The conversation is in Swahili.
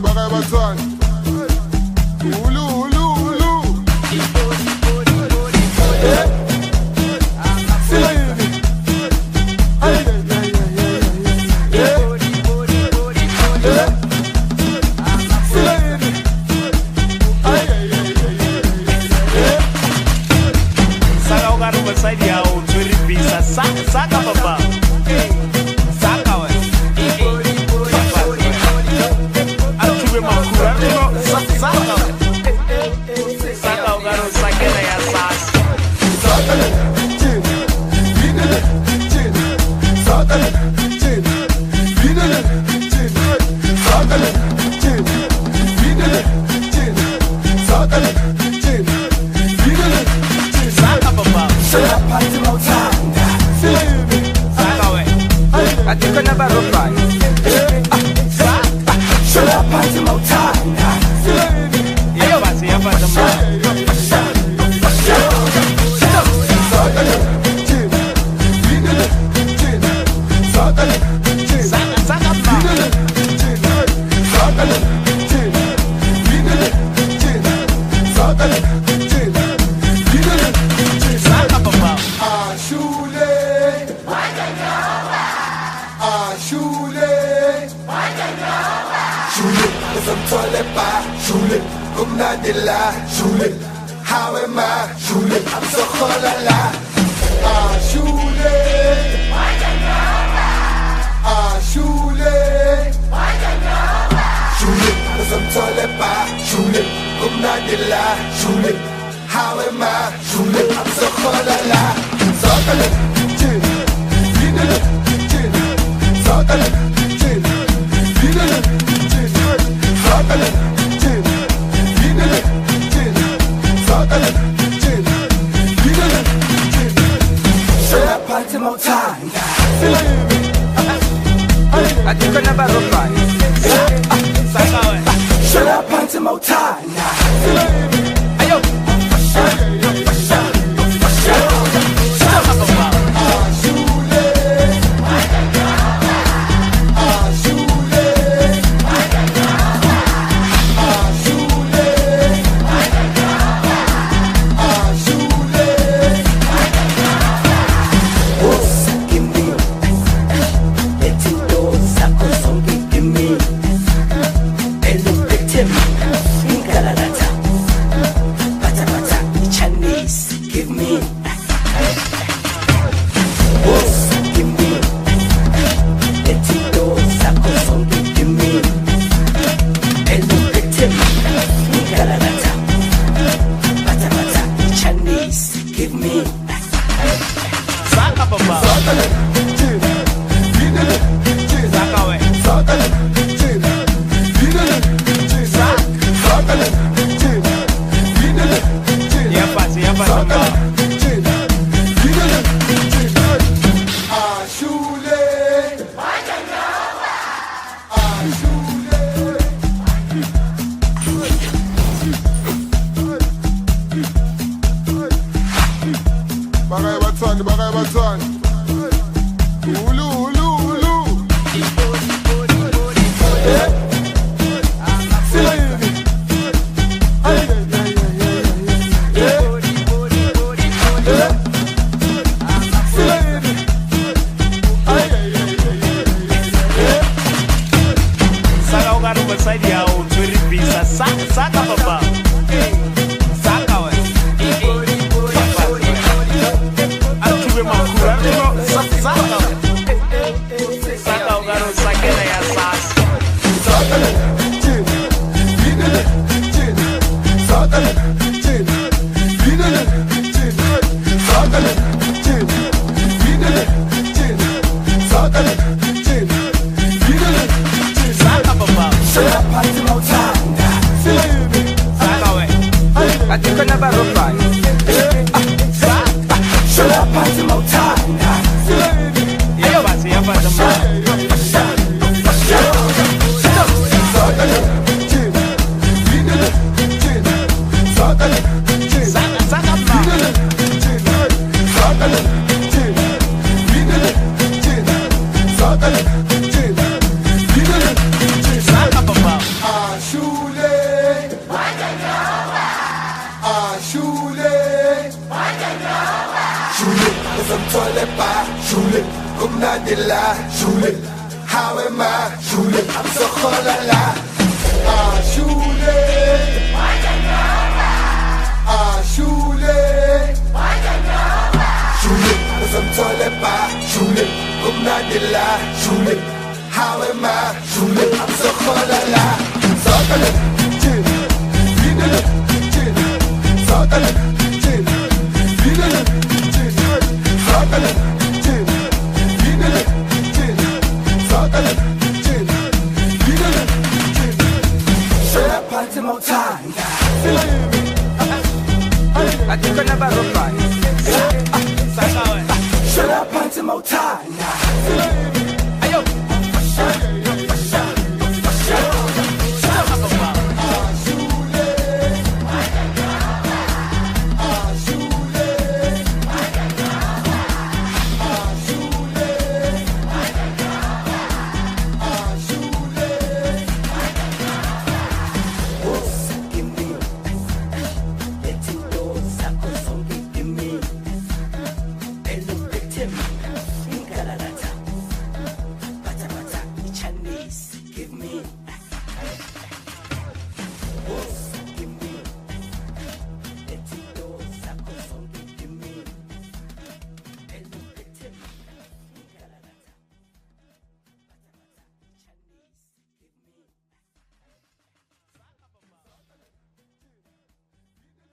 bathandi bakaye bathandi ulu ulu ulu silayini saka ukari beside yawo tswiri bisa saka baba saka we atube makura no saka we saka ukari sakela ya sasa I think I never reply. Shut up, party more time. yeah basi ya basi Shule, how am I? Shule, I'm so kholala. Shule, shule, shule, azamtolepa. Shule, kumnadila. Shule, how am I? Shule, I'm so kholala. Sotale, chin, vinale, chin, sotale, chin, vinale, chin, sotale, chin, vinale. Party more time. I think I never reply. Shut up, party more time. Ayo. Bakaye bathandi ulu ulu ulu silayini saka ukari beside yawo tswiri bisa saka baba saka we atube makura no saka ukari sakela ya sasa chin, vinale, chin, sotale, chin, vinale, chin, sotale, chin, vinale, chin, sotale, chin, vinale, chin, saka baba Shut up, party more time. saka we I think I never reply. Shut up, party more time. yeah basi ya basi sotale, chin, vinale, chin, sotale. ba shule kumnandi la shule hawe ma shule amsokhola la shule shule shule uzamthole ba shule kumnandi la shule hawe ma shule amsokhola la sokole jin finele jin sokole jin finele jin sokole jin finele jin sokole jin finele jin share party more time I think I never go by. Saka we. Shut up, party more time.